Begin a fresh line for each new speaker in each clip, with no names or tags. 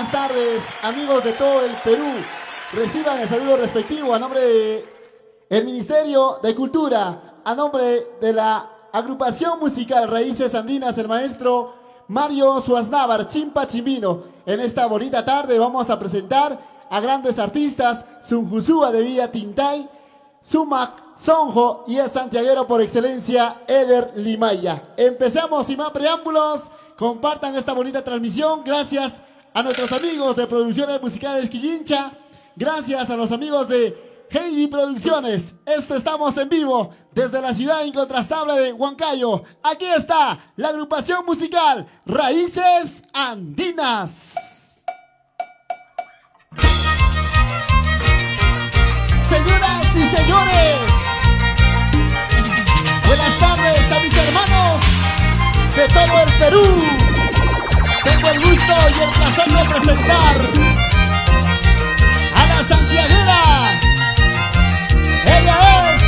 buenas tardes, amigos de todo el Perú. Reciban el saludo respectivo a nombre del Ministerio de Cultura, a nombre de la agrupación musical Raíces Andinas, el maestro Mario Suaznávar, Chimpa Chimbino. En esta bonita tarde vamos a presentar a grandes artistas, Sunjusúa de Villa Tintay, Sumac Sonjo y el santiaguero por excelencia, Eder Limaya. Empecemos sin más preámbulos, compartan esta bonita transmisión, gracias a nuestros amigos de Producciones Musicales Quillincha, gracias a los amigos de Heidi Producciones. Estamos en vivo desde la ciudad incontrastable de Huancayo. Aquí está la agrupación musical Raíces Andinas. Señoras y señores, buenas tardes a mis hermanos de todo el Perú. Tengo el gusto y el placer de presentar a la santiaguera. Ella es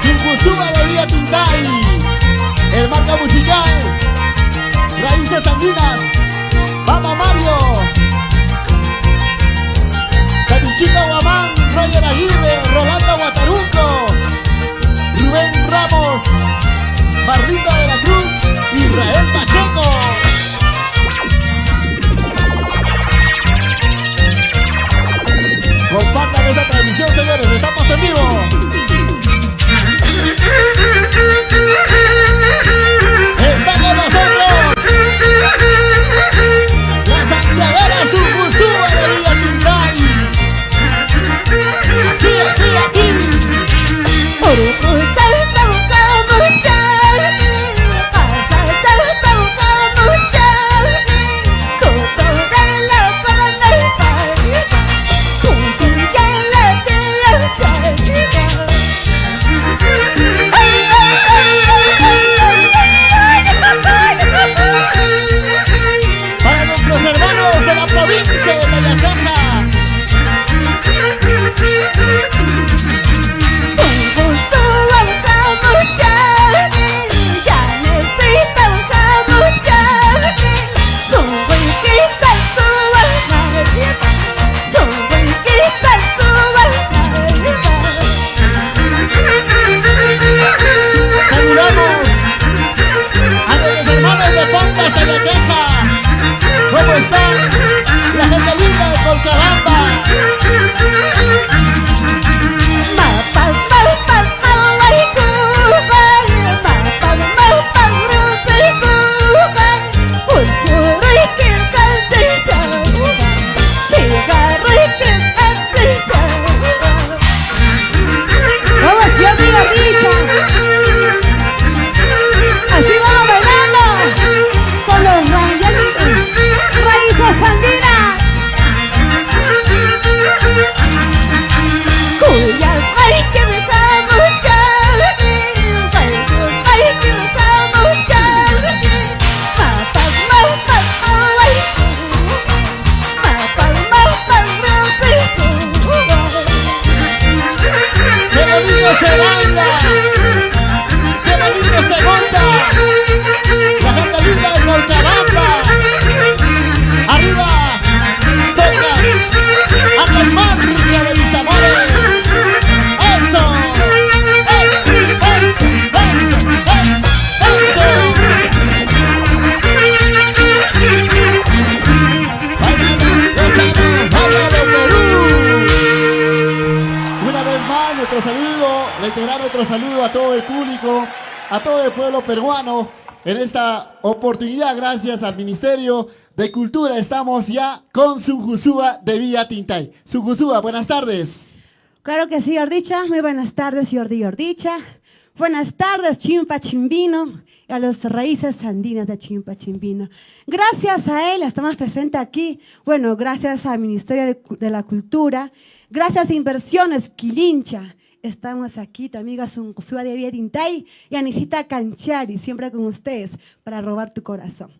Sunjusúa de Villa Tintay, el marca musical Raíces Andinas. ¡Vamos, Mario! Capichito Guamán, Roger Aguirre, Rolando Guataruco, Rubén Ramos, Marlita de la Cruz, Israel Pacheco. Compartan esta transmisión, señores, estamos en vivo. Está con nosotros la santiaguera Sunjusúa de Villa Tintay. Así. Para nuestros hermanos de la provincia de Tayacaja. ¿Cómo están? La gente linda de Colcabamba. Se baila, qué bonito se goza, la gente linda de Colcabamba. Arriba, tocas, hasta el mar de mis amores. Eso. Bailalo, Perú. Una vez más, nuestro saludo. Reiterar nuestro saludo a todo el público, a todo el pueblo peruano. En esta oportunidad, gracias al Ministerio de Cultura, estamos ya con Sunjusúa de Villa Tintay. Sunjusúa, buenas tardes.
Claro que sí, Yordicha. Muy buenas tardes, Yordicha. Buenas tardes, Chimpa Chimbino, y a los Raíces Andinas de Chimpa Chimbino. Gracias a él estamos presentes aquí. Bueno, gracias al Ministerio de la Cultura, gracias a Inversiones Quillincha. Estamos aquí, tu amiga Sunjusúa de Villa Tintay y Anisita Canchari, siempre con ustedes, para robar tu corazón.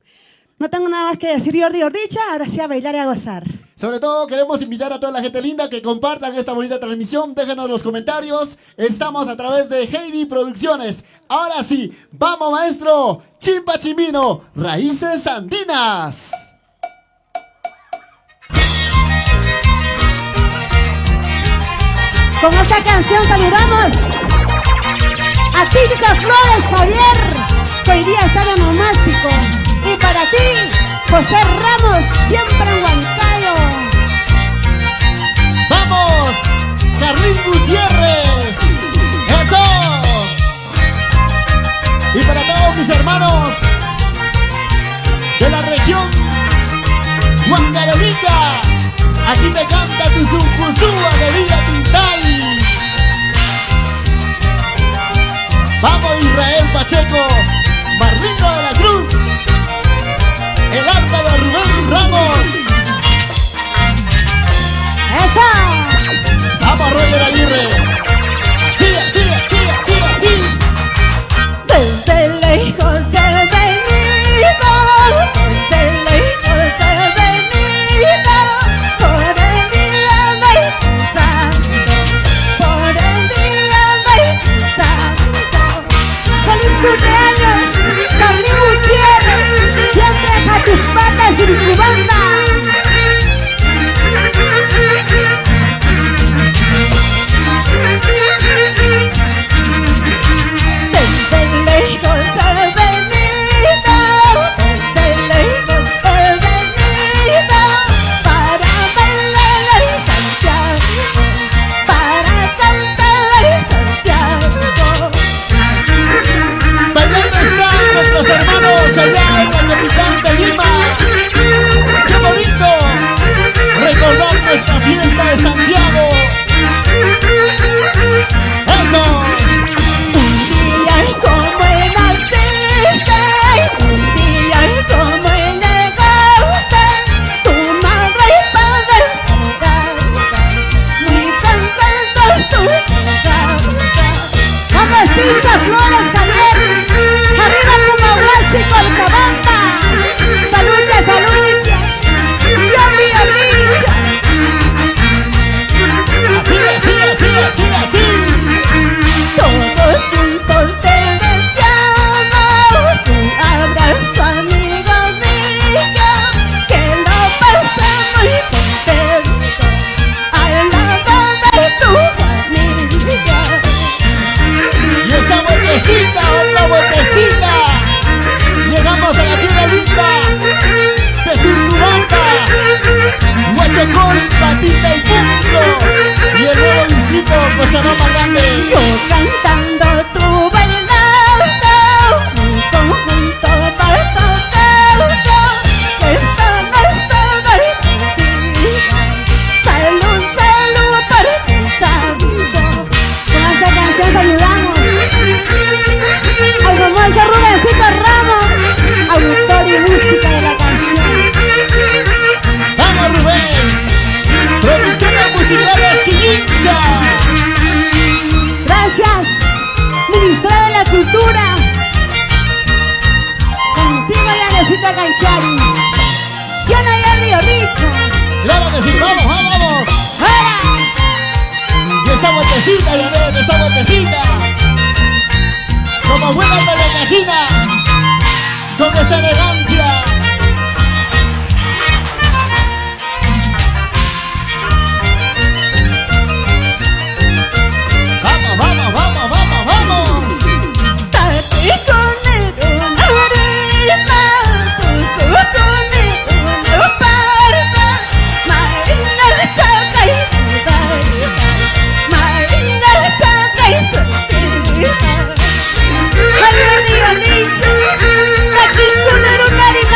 No tengo nada más que decir, Yordicha, ahora sí a bailar y a gozar.
Sobre todo queremos invitar a toda la gente linda que compartan esta bonita transmisión. Déjenos los comentarios. Estamos a través de Heidi Producciones. Ahora sí, vamos maestro. Chimpa Chimbino, Raíces Andinas.
Con esta canción saludamos a Típica Flores Javier, que hoy día está de onomástico. Y para ti, José Ramos, siempre en Huancayo.
¡Vamos! Carlín Gutiérrez. ¡Eso! Y para todos mis hermanos de la región Huancavelica, aquí te canta tu Zuncusúa de Villa Tintay. Vamos Israel Pacheco, Marlino de la Cruz, el arpa de Rubén Ramos.
¡Eso!
Vamos Roger Aguirre. Sí, sí, sí, sí, sí.
Desde lejos he venido, desde lejos he venido, por el día del santo, por el día del santo. ¡Feliz cumpleaños, Carlín Gutiérrez! Siempre a tus patas y tu banda.
Allá en la capital de Lima. ¡Qué bonito! Recordar nuestra fiesta de Santiago. ¡Eso!
Un día como el naciste, un día como el negaste, tu madre y padre muy contentos tú llegaste. ¡Vamos, Típica Flores, Javier! ¡Arriba como Blas y Colcabamba! ¡Salucha, salucha! ¡Yordi, yordicha!
Así, así, así, así, así.
Todos juntos te deseamos un abrazo, amigo mío, que lo pases muy contento al lado de tu familia.
Y esa vueltecita, otra vueltecita. Llegamos a la tierra linda de Surcubamba, Huachocol, Patita y Punto, y el nuevo distrito Cochabamba Grande.
Yo cantando tu bailando, un conjunto para tocar, esta no es todo salud, salud para tu santo. Con esta canción ayudamos al romance Rubencito Ramos, autor y música de la canción.
¡Vamos Rubén! Producciones musicales Quillincha.
Gracias, Ministra de la Cultura. Contigo Yanecita Canchari. Yana Yardi Orricha.
¡Claro que sí! ¡Vamos, vamos!
¡Fuera!
Y esa vueltecita, ya ves, esa vueltecita. Como buena telecasina, con esa elegancia. Vamos, vamos, vamos, vamos, vamos.
Tati con el unarima, tu con el unoparma, Marina chaca y sudarica, Marina chaca y sudarica. Ay, dicho, aquí con el unarima.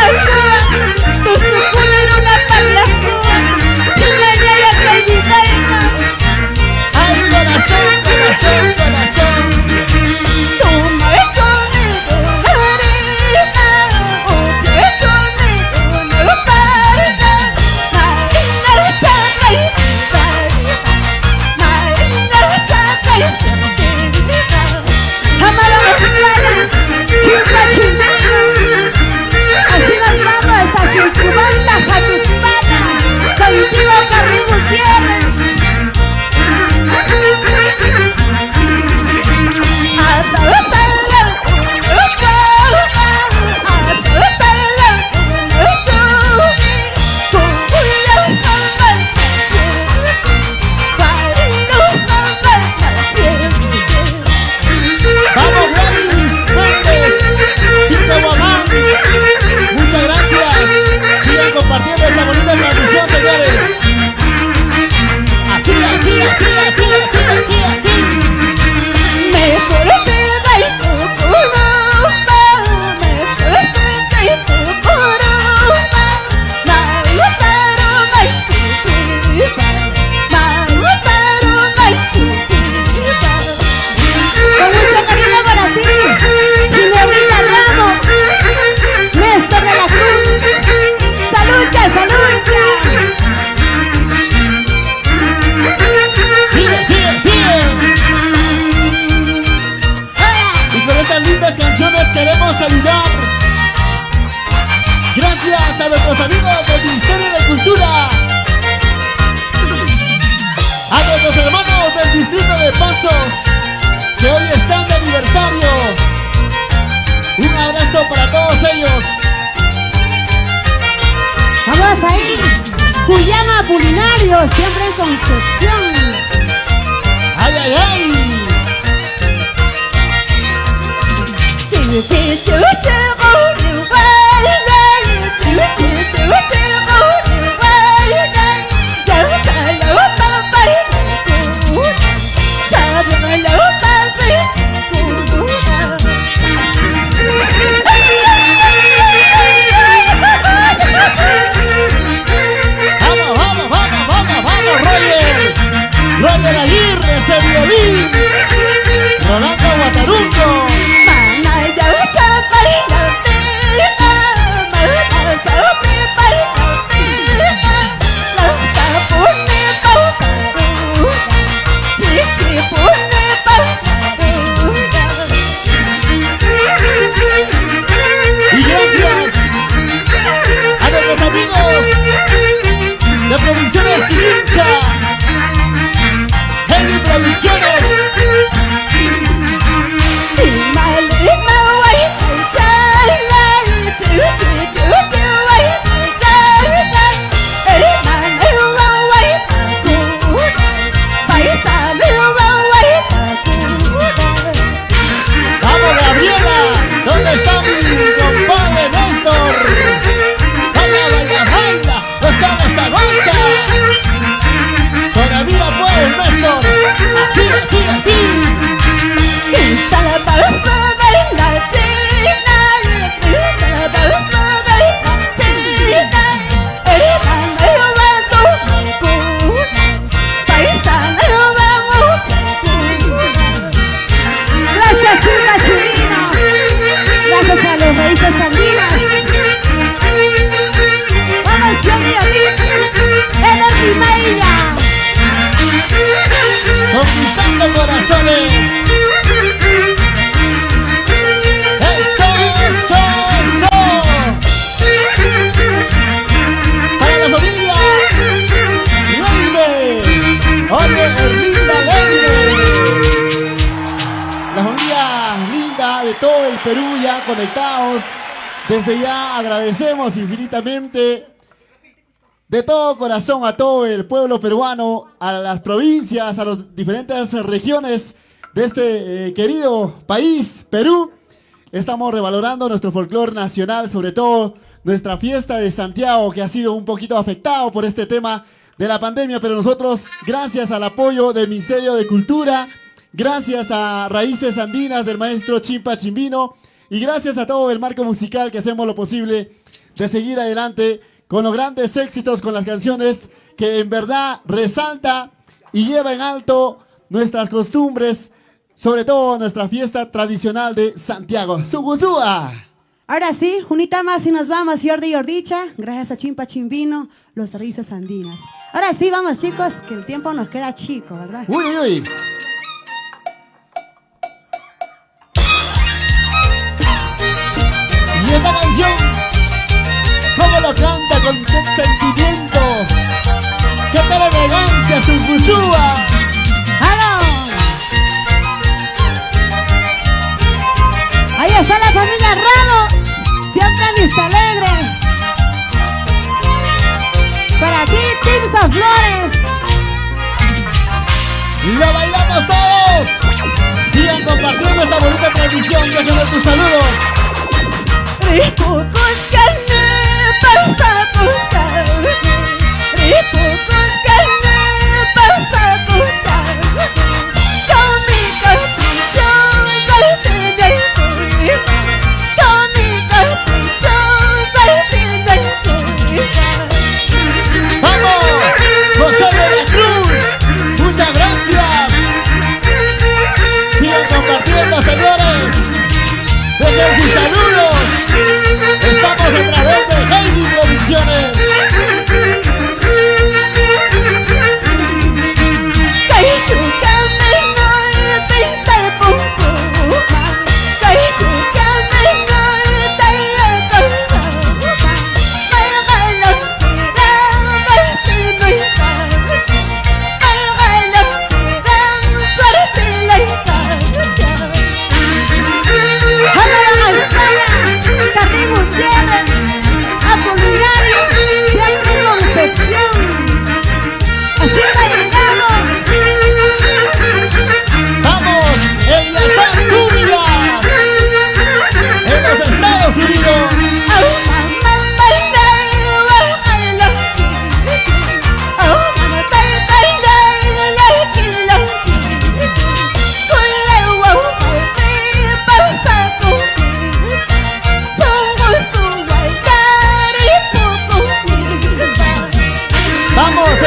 los del distrito de Pasos, que hoy están de aniversario. Un abrazo para todos ellos.
Vamos ahí, Juliana Apolinario, siempre en Concepción.
¡Ay, ay, ay! Roger Aguirre, ese violín. Rolando Guatarunco. Y gracias a nuestros amigos de Producciones Quirincha, Heavy Producciones. Vamos, Gabriela, ¿dónde está mi compadre Néstor? Baila, baila, baila, nos vamos a gozar. Todavía puedes, Néstor. Así, así, así.
Gracias, Chimpa Chimbino. Gracias a los Raíces Andinas. Vamos, Johnny Eder Meira.
Conquistando corazones. Eso, eso, eso. Para la familia Leime. Oye, linda Leime. La familia linda de todo el Perú ya conectados. Desde ya agradecemos infinitamente de todo corazón a todo el pueblo peruano, a las provincias, a las diferentes regiones de este querido país, Perú. Estamos revalorando nuestro folclore nacional, sobre todo nuestra fiesta de Santiago, que ha sido un poquito afectado por este tema de la pandemia, pero nosotros, gracias al apoyo del Ministerio de Cultura, gracias a Raíces Andinas del maestro Chimpa Chimbino y gracias a todo el marco musical que hacemos lo posible de seguir adelante con los grandes éxitos, con las canciones que en verdad resalta y lleva en alto nuestras costumbres, sobre todo nuestra fiesta tradicional de Santiago. ¡Sugusúa!
Ahora sí, unita más y nos vamos, Jordi Jordicha. Gracias a Chimpa Chimbino, los Raíces Andinas. Ahora sí, vamos chicos, que el tiempo nos queda chico, ¿verdad?
¡Uy, uy, uy! Y esta canción, cómo lo canta con qué sentimiento, qué tal elegancia, Sugusúa.
¡Claro! Ahí está la familia Ramos, siempre en Vista Alegre. Para ti, Tinza Flores.
¡Lo bailamos todos! Sigan compartiendo esta bonita transmisión, déjenme tus saludos. ¡Vamos! ¡José de la Cruz! ¡Muchas gracias! Sigan compartiendo, señores. Dejen sus saludos. Estamos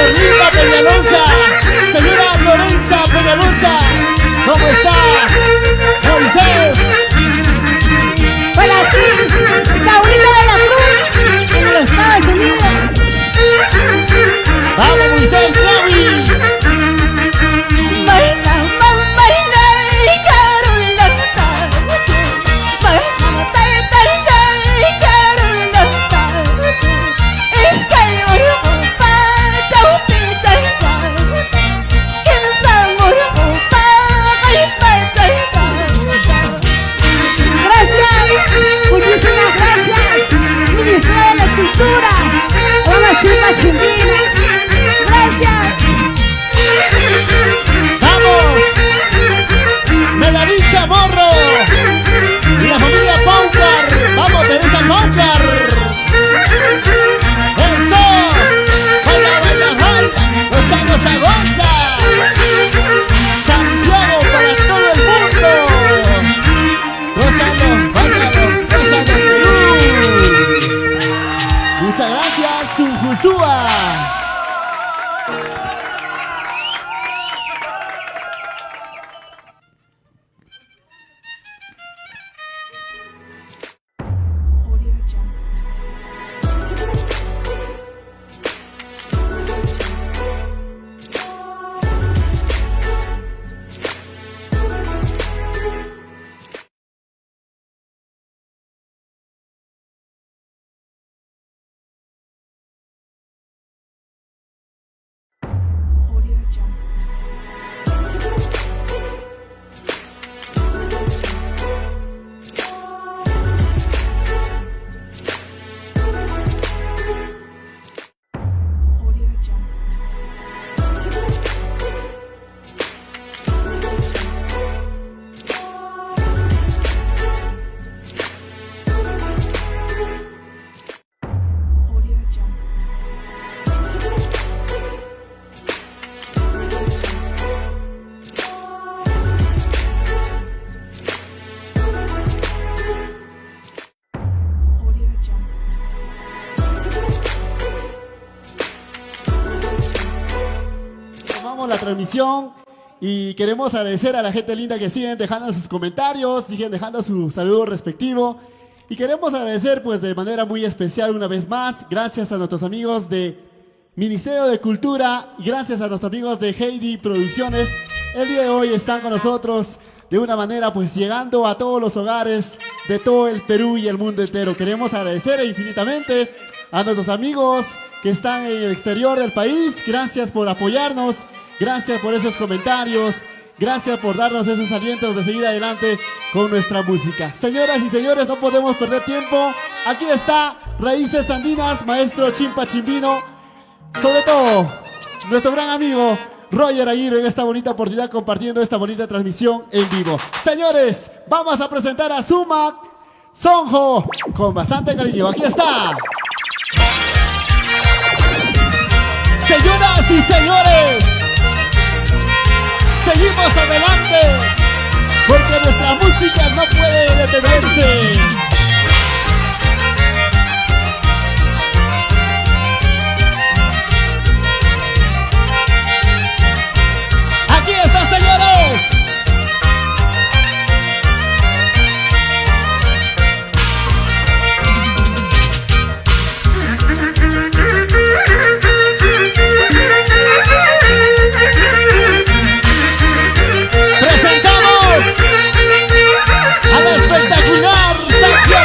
Perlita Peñalosa, señora Lorenza Peñalosa, ¿cómo está? Moisés.
Para ti, Saulita de la Cruz, en los Estados Unidos.
Vamos, Moisés, Clavi.
Gracias.
Vamos, Melaricha Morro y la familia Paucar. Vamos, Teresa Paucar. Eso, baila, baila, baila, goza, goza. Santiago para todo el mundo. Gózalo, bailalo, gózalo, Perú. Muchas gracias, Sunjusúa. La transmisión y queremos agradecer a la gente linda que siguen dejando sus comentarios, siguen dejando su saludo respectivo y queremos agradecer pues de manera muy especial una vez más, gracias a nuestros amigos de Ministerio de Cultura y gracias a nuestros amigos de Heidi Producciones. El día de hoy están con nosotros de una manera pues llegando a todos los hogares de todo el Perú y el mundo entero. Queremos agradecer infinitamente a nuestros amigos que están en el exterior del país, gracias por apoyarnos. Gracias por esos comentarios, gracias por darnos esos alientos de seguir adelante con nuestra música. Señoras y señores, no podemos perder tiempo. Aquí está Raíces Andinas, maestro Chimpa Chimbino. Sobre todo, nuestro gran amigo Roger Aguirre en esta bonita oportunidad compartiendo esta bonita transmisión en vivo. Señores, vamos a presentar a Sumac Sonjo con bastante cariño. Aquí está. Señoras y señores, seguimos adelante, porque nuestra música no puede detenerse. Aquí está, señores. Presentamos a la espectacular Santiago.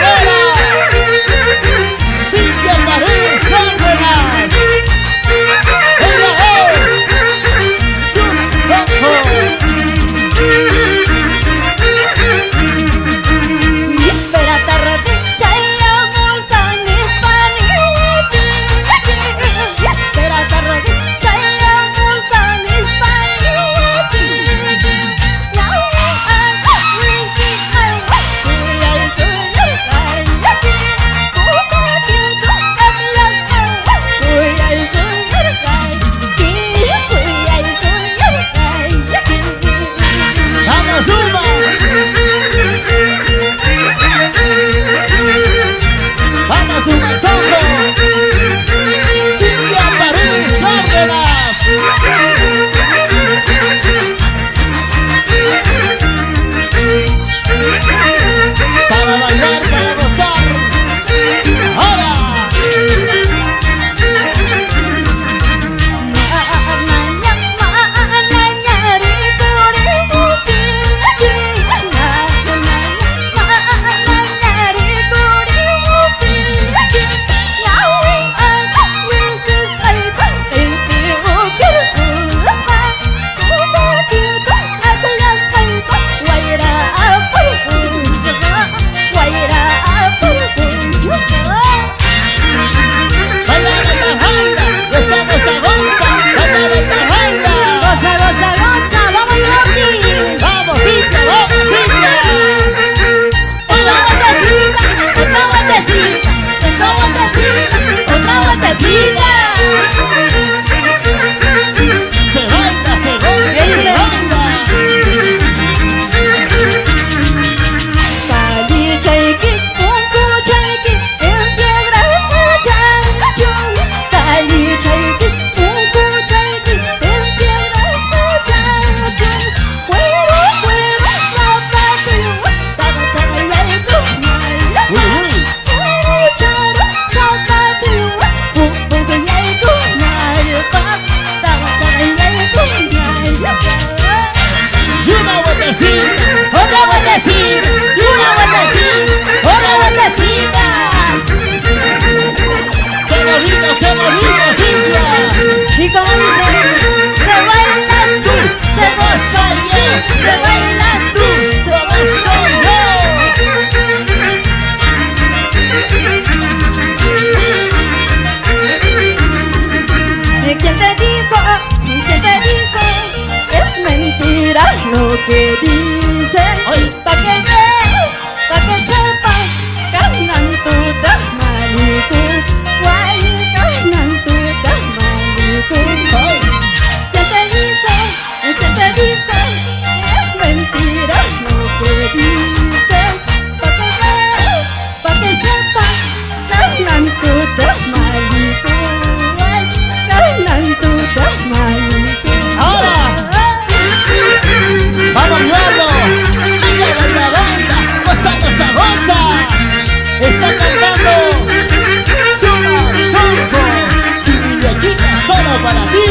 ¿Quién te dijo? Es mentira lo que dicen.
Oye.
Pa' que veas, pa' que sepas, carnan todas maluco. Guay, carnan todas maluco.
Ay.
¿Quién te dijo? ¿Quién te dijo? Es mentira lo que dicen. Pa' que veas, pa' que sepas, carnan todas maluco. Guay, carnan todas maluco.
Ahora. ¡Vamos a ayudarlo! ¡Venga, venga, venga! ¡Goza, goza, goza! ¡Está cantando! ¡Suma, Sonjo! ¡Y muñequita solo para ti!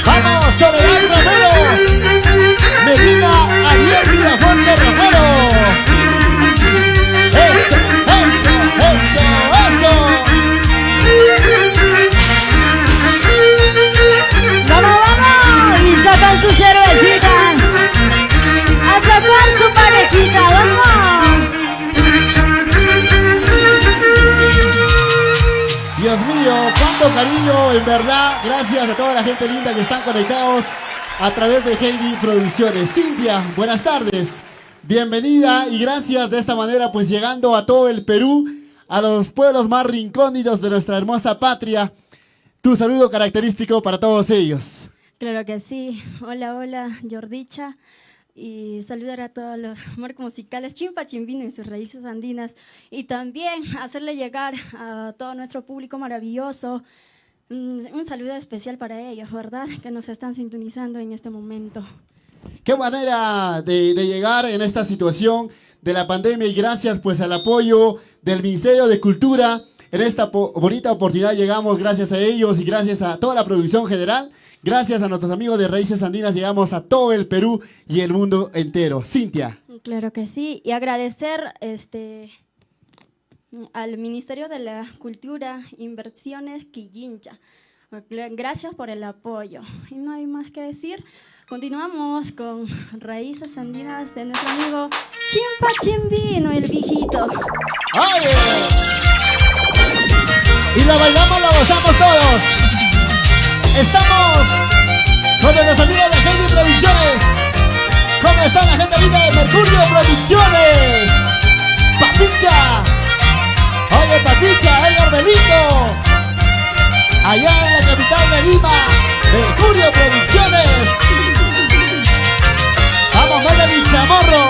¡Vamos, Soledad Romero! ¡Medina Ariel Villafonte Romero! ¡Eso, eso, eso, eso!
¡Vamos, vamos! Y sacan sus cervecitas a sacar su parejita, ¡vamos!
Dios mío, cuánto cariño, en verdad. Gracias a toda la gente linda que están conectados a través de Heidi Producciones. Cintia, buenas tardes. Bienvenida y gracias de esta manera, pues llegando a todo el Perú, a los pueblos más rincónidos de nuestra hermosa patria. Tu saludo característico para todos ellos.
Claro que sí. Hola, hola, Jordicha. Y saludar a todos los marcos musicales Chimpa Chimbino y sus raíces andinas. Y también hacerle llegar a todo nuestro público maravilloso un saludo especial para ellos, ¿verdad? Que nos están sintonizando en este momento.
Qué manera de llegar en esta situación de la pandemia y gracias pues al apoyo del Ministerio de Cultura. En esta bonita oportunidad llegamos gracias a ellos y gracias a toda la producción general. Gracias a nuestros amigos de Raíces Andinas llegamos a todo el Perú y el mundo entero. Cintia.
Claro que sí. Y agradecer al Ministerio de la Cultura, Inversiones Quillincha. Gracias por el apoyo. Y no hay más que decir. Continuamos con Raíces Andinas de nuestro amigo Chimpa Chimbino, el viejito.
¡Oye! Y lo bailamos, lo gozamos todos. Estamos con nuestros amigos de Heidi Producciones. ¿Cómo está la gente linda de Mercurio Producciones? ¡Papicha! Oye, Papicha, el Orbelito. Allá en la capital de Lima, Mercurio Producciones. Vamos, Melanie Chamorro.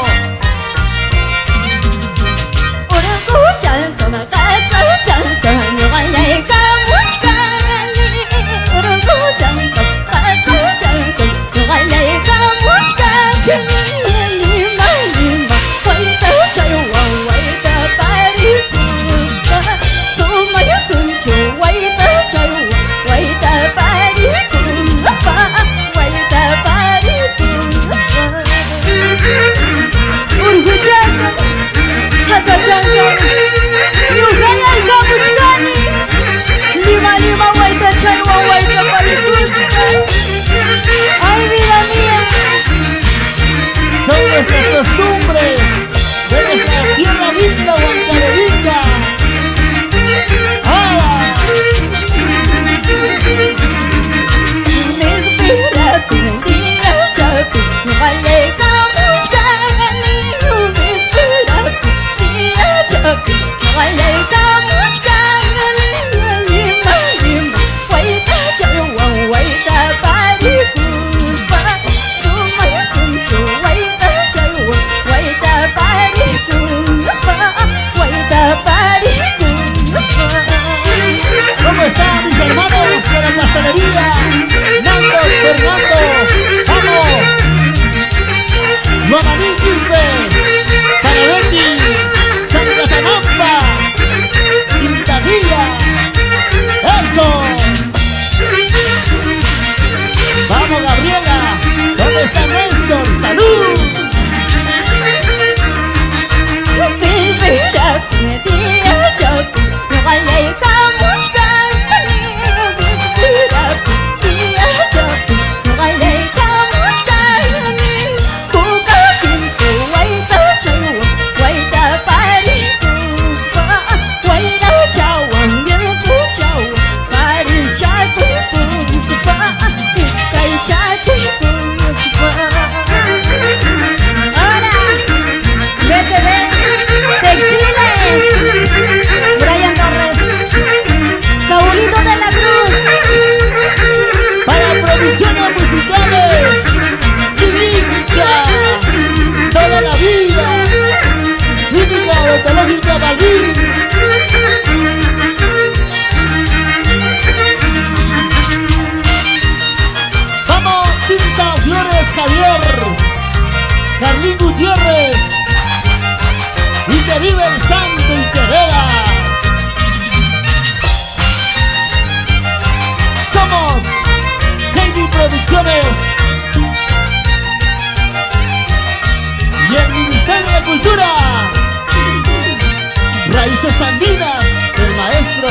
Andinas del maestro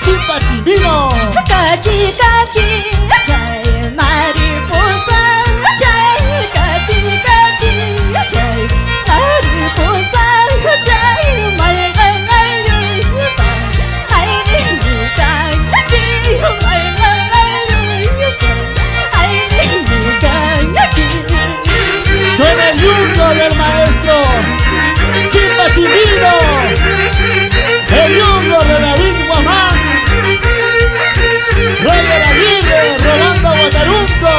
Chimpa Chimbino.
Cachi, cachi, chay, mariposa, chay, cachi, cachi, chay, mariposa, chay, malgan ayuda, ay, nilukan, aquí, malgan ayuda, ay, nilukan, aquí.
Suena el yungo del maestro Chimpa Chimbino, el yungo de David Guamán, Roger Aguirre, Rolando Guatarunco,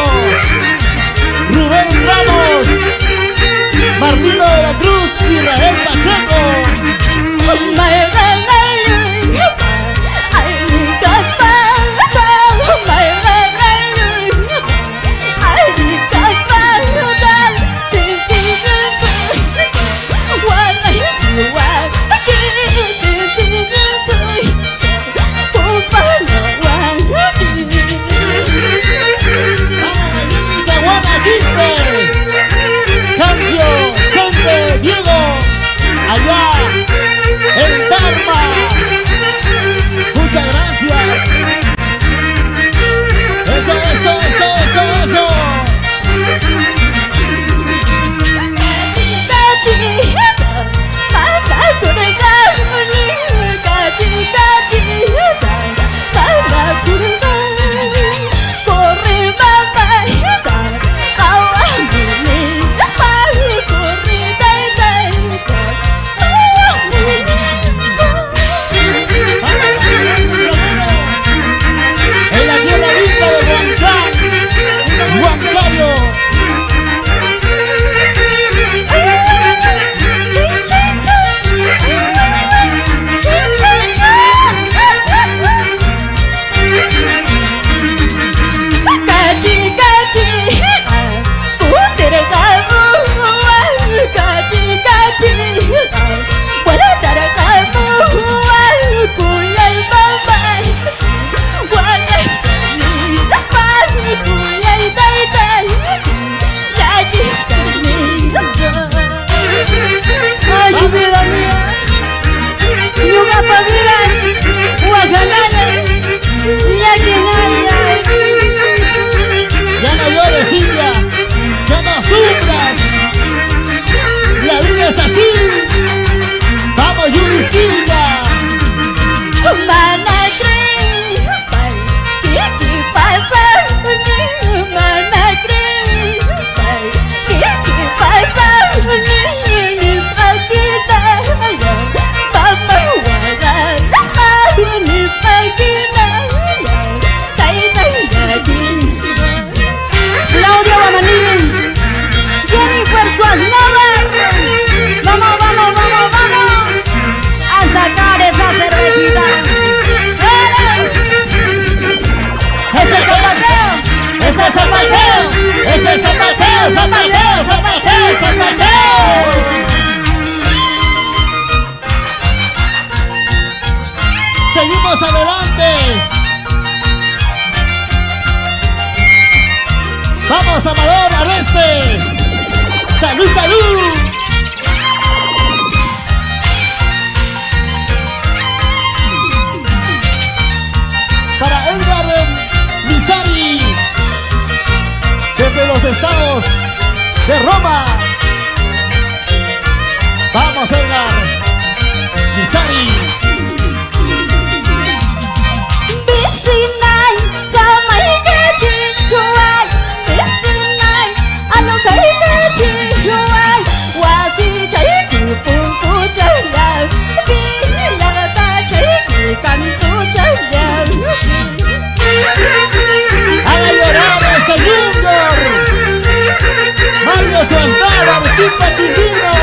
Rubén Ramos, Martino de la Cruz, Israel Pacheco. Seguimos adelante. Vamos, Amador, Arreste. Salud, salud. Para Edgar Misari, desde los estados de Roma. Vamos, Edgar Misari. Haga llorar a ese Junior. Mario Suazdara, Chimpa Chimbino.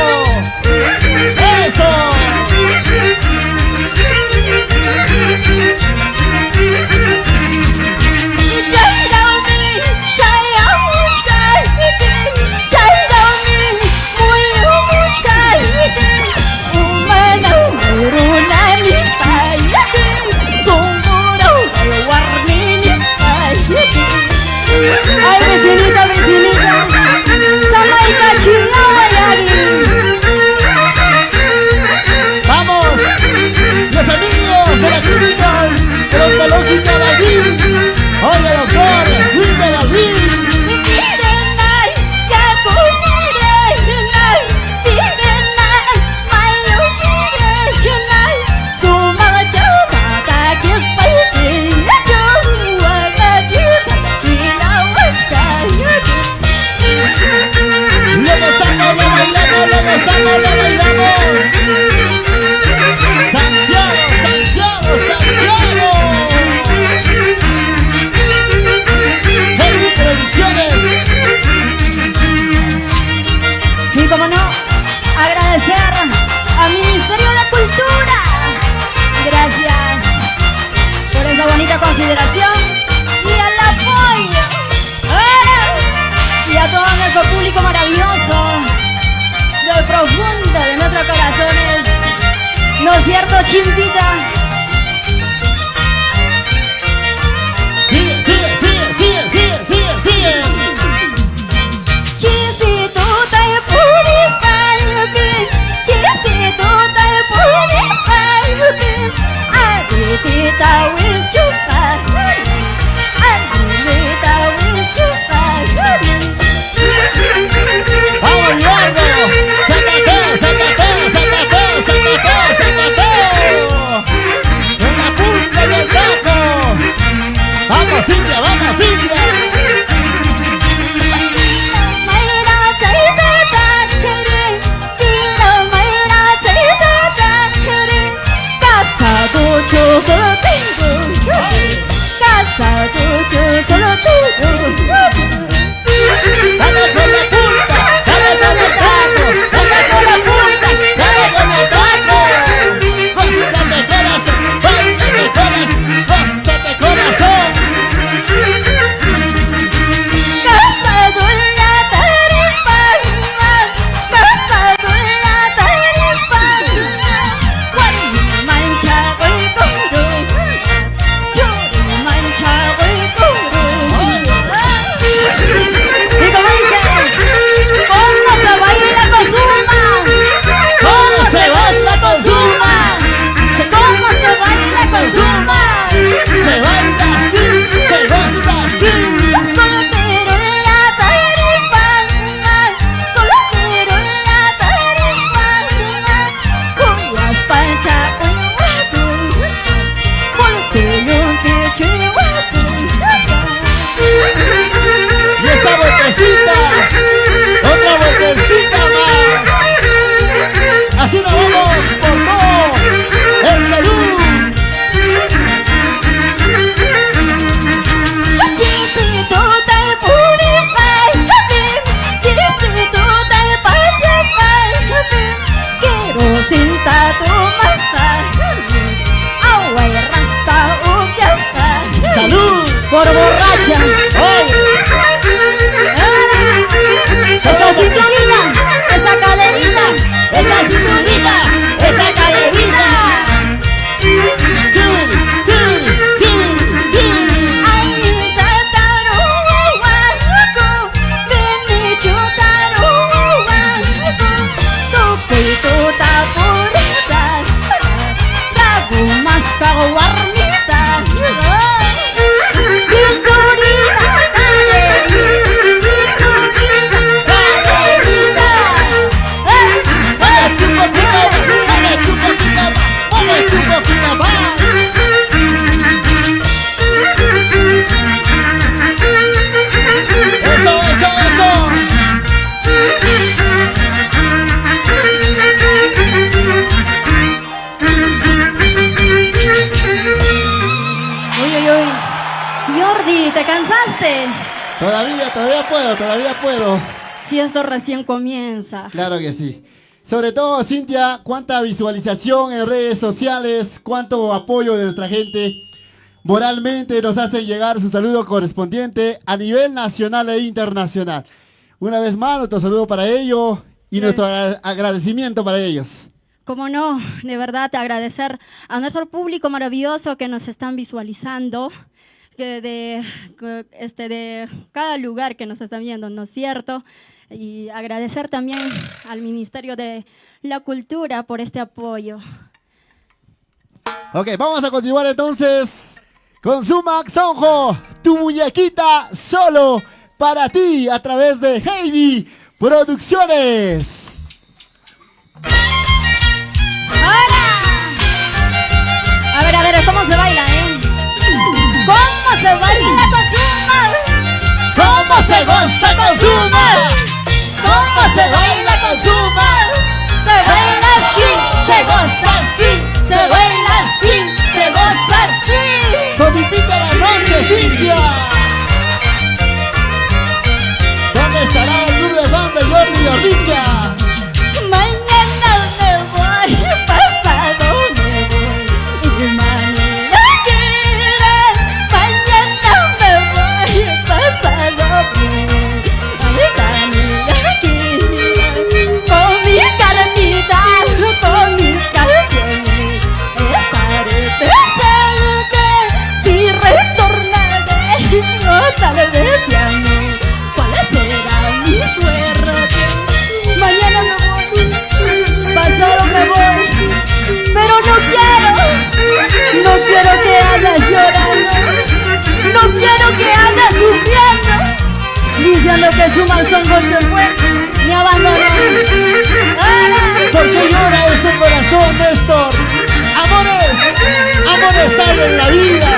Chimpita.
Sigue, sigue, sigue, sigue, sigue, sigue, sigue.
Chisito tay puris kalbin, chisito tay puris kalbin. Aditita wis justa, aditita wis justa.
Vamos, Eduardo. Zapateo, zapateo, zapateo, zapateo, zapateo. En la punta del taco. Vamos, Cintia, vamos, Cintia.
Yo solo tengo, casado yo solo tengo.
Dale con la punta, dale con el taco, dale con la punta, dale con el taco. Gózate corazón, gózate corazón, gózate corazón.
Casado en la tarispa, casado en la tarispa. Cuando mancha el coro, yo mancha el coro. Y como dice, ¿cómo se baila con Zuma?
¿Cómo se goza con Zuma?
¿Cómo se baila con Zuma?
Se baila así, se goza así.
Solo quiero la tarispa, solo quiero la tarispa. Con las panchas en guapo, con el señor que chihuahua.
Y esa vueltecita, otra vueltecita más. Así nos vamos por todo el Perú.
Chisito tay puris kalbin, chisito tay pasyas kalbin. Quiero cinta tu masta, away rasta ukiasta.
¡Salud!
Por borracha.
¡Oye!
Esa cinturita, esa caderita,
¡Esa cinturita! ¡Esa caderita! ¡Kibiri, kibiri, kibiri, kibiri!
ay tataru guaco, veni chutaru guaco. Tu peito tapurita, trago más caguarmita. Cinturita, caderita, cinturita, caderita.
¡Mueve tu poquito más! ¡Mueve tu poquito más! ¡Mueve tu poquito más! ¡Eso, eso, eso!
Uy, uy, uy. Jordi, ¿te cansaste?
Todavía puedo.
Si esto recién comienza.
Claro que sí. Sobre todo, Cintia, cuánta visualización en redes sociales, cuánto apoyo de nuestra gente. Moralmente nos hacen llegar su saludo correspondiente a nivel nacional e internacional. Una vez más, nuestro saludo para ellos y nuestro agradecimiento para ellos.
Cómo no, de verdad agradecer a nuestro público maravilloso que nos están visualizando, que de cada lugar que nos están viendo, ¿no es cierto? Y agradecer también al Ministerio de la Cultura por este apoyo.
Ok, vamos a continuar entonces con Zuma Xonjo, tu muñequita solo para ti a través de Heidi Producciones.
¡Ahora! A ver, ¿cómo se baila, ¿Cómo se baila con Zuma?
¿Cómo se goza con Zuma? ¿Cómo se baila con Zuma?
Se baila así,
Se goza así, se baila así, se goza así. Toditita la noche, Cintia. ¿Dónde estará el club de fan de Jordi Ordicha?
Mañana me voy, pasado me voy, y mañana quiere. Mañana me voy, pasado me voy, y mañana quiere.
sufriendo, diciendo que su malsongo se fue, me abandonó.
¿Por qué llora ese corazón, Néstor? Amores, amores hay en la vida.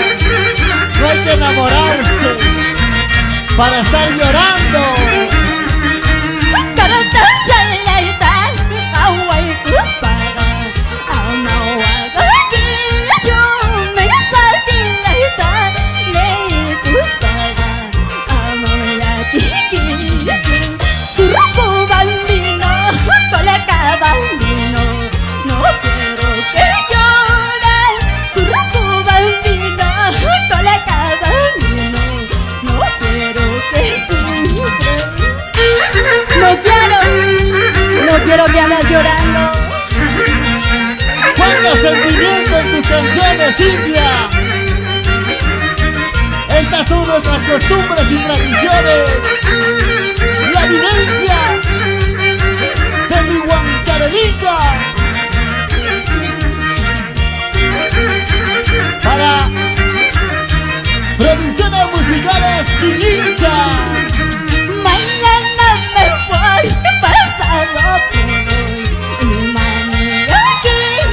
No hay que enamorarse para estar llorando.
No quiero que andes llorando.
¿Cuánto sentimiento en tus canciones, Cintia? Estas son nuestras costumbres y tradiciones. La vivencia de mi Huancarelica. Para producciones musicales Quilincha.
Mañana me voy, pasado me voy, y mañana quiero.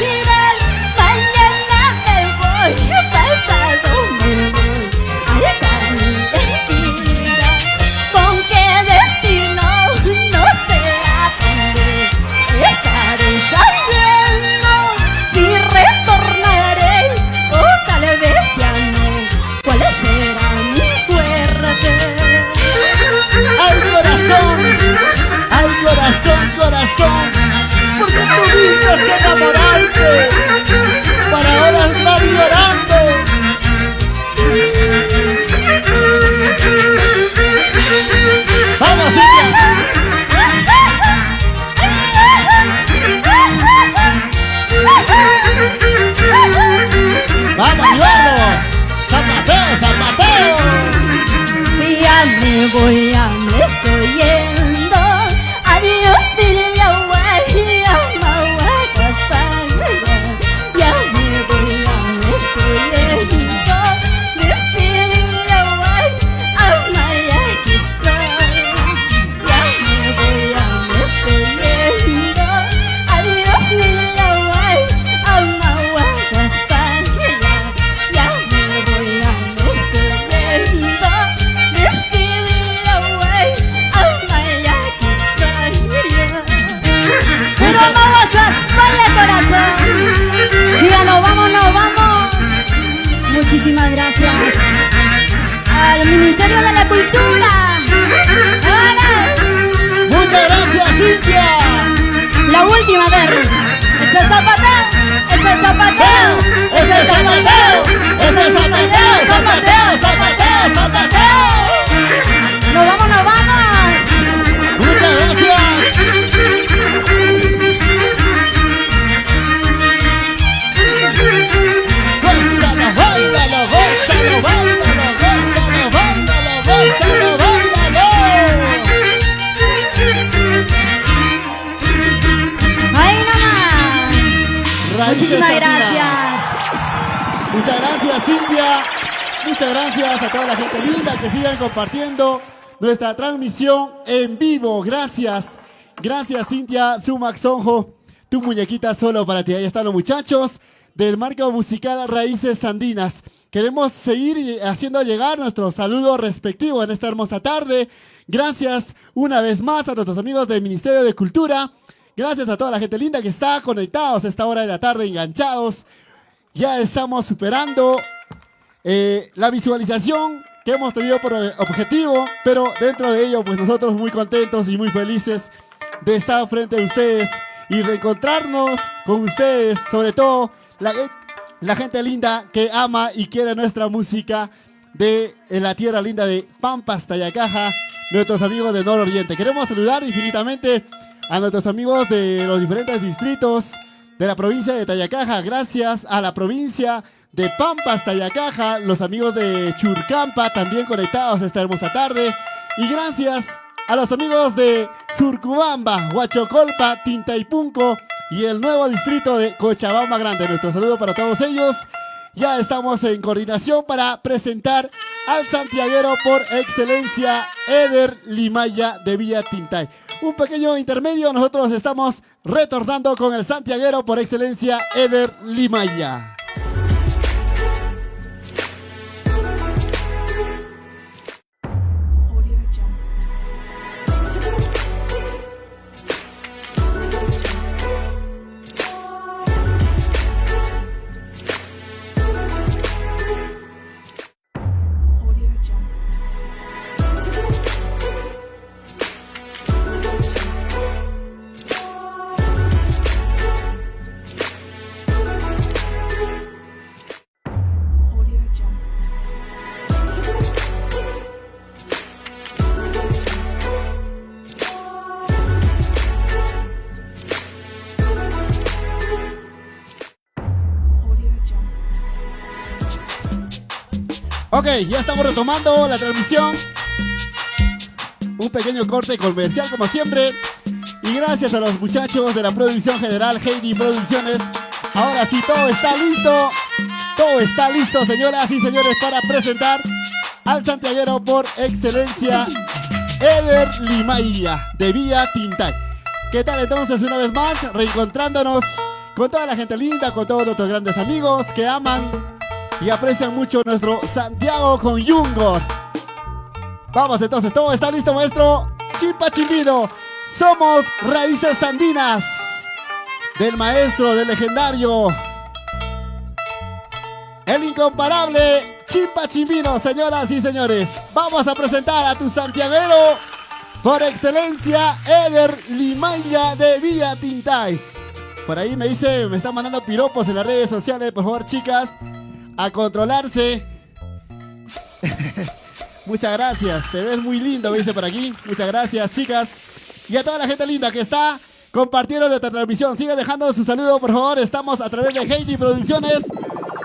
Mañana me voy, pasado me voy, ay, caminera. ¿Con qué destino? No sé a dónde estaré saliendo. Si retornaré o tal vez ya no. ¿Cuál será mi suerte?
Ay corazón, corazón, ¿por qué tuviste que enamorarte para ahora estar llorando? ¡Vamos, Cintia! ¡Vamos, Eduardo! ¡Zapateo, zapateo!
Ya me voy, ya me estoy yendo. Adiós, dile a Guaya, Mahuacas, Pagaya. Ya me voy, ya me estoy yendo. Despídele a Guaya, Amaya, aquí estoy. Ya me voy, ya me estoy yendo. Adiós, dile a Guaya, Mahuacas, Pagaya. Ya me voy, ya me estoy yendo. Pero vamos a España, corazón. Ya nos vamos. Muchísimas gracias al Ministerio de la Cultura.
Muchas gracias, Cintia.
La última vez. Es el zapateo, es el zapateo, es el zapateo, es el zapateo, zapateo, zapateo, zapateo. Nos vamos.
Muchas gracias. Gózalo, báilalo, gózalo, báilalo, gózalo, báilalo, gózalo, báilalo.
Ahí nomás.
Raíces
Muchísimas
Andinas.
gracias.
Muchas gracias, Cintia. Muchas gracias a toda la gente linda que sigan compartiendo nuestra transmisión en vivo. Gracias. Gracias, Cintia Sumac Sonjo. Tu muñequita solo para ti. Ahí están los muchachos del marco musical Raíces Andinas. Queremos seguir haciendo llegar nuestro saludo respectivo en esta hermosa tarde. Gracias una vez más a nuestros amigos del Ministerio de Cultura. Gracias a toda la gente linda que está conectados a esta hora de la tarde, enganchados. Ya estamos superando la visualización que hemos tenido por objetivo, pero dentro de ello, pues nosotros muy contentos y muy felices de estar frente a ustedes y reencontrarnos con ustedes, sobre todo la gente linda que ama y quiere nuestra música de la tierra linda de Pampas, Tayacaja, nuestros amigos de Nororiente. Queremos saludar infinitamente a nuestros amigos de los diferentes distritos de la provincia de Tayacaja. Gracias a la provincia de Pampas, Tayacaja, los amigos de Churcampa también conectados esta hermosa tarde. Y gracias a los amigos de Surcubamba, Huachocolpa, Tintaipunco y el nuevo distrito de Cochabamba Grande. Nuestro saludo para todos ellos. Ya estamos en coordinación para presentar al santiaguero por excelencia, Eder Limaya de Villa Tintay. Un pequeño intermedio, nosotros estamos retornando con el santiaguero por excelencia, Eder Limaya. Ok, ya estamos retomando la transmisión. Un pequeño corte comercial como siempre. Y gracias a los muchachos de la producción general Heidi Producciones. Ahora sí, todo está listo. Todo está listo, señoras y señores, para presentar al santiaguero por excelencia, Eder Limaya de Villa Tintay. ¿Qué tal entonces una vez más? Reencontrándonos con toda la gente linda, con todos nuestros grandes amigos que aman y aprecian mucho nuestro Santiago con Yungor. Vamos entonces, todo está listo, maestro. Chimpa Chimbino, somos raíces andinas del maestro, del legendario, el incomparable Chimpa Chimbino, señoras y señores. Vamos a presentar a tu santiaguero por excelencia, Eder Limaya de Villa Tintay. Por ahí me dice, me están mandando piropos en las redes sociales, por favor, chicas, a controlarse. Muchas gracias, te ves muy lindo, me dice por aquí. Muchas gracias, chicas. Y a toda la gente linda que está compartiendo nuestra transmisión, sigue dejando su saludo, por favor. Estamos a través de Heidi Producciones.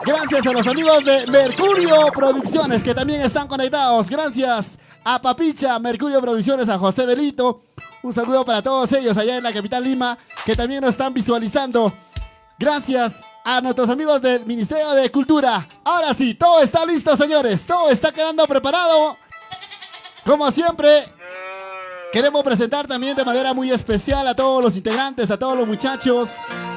Gracias a los amigos de Mercurio Producciones que también están conectados. Gracias a Papicha, Mercurio Producciones, a José Belito. Un saludo para todos ellos allá en la capital Lima que también nos están visualizando. Gracias a nuestros amigos del Ministerio de Cultura. Ahora sí, todo está listo, señores. Todo está quedando preparado. Como siempre, queremos presentar también de manera muy especial a todos los integrantes, a todos los muchachos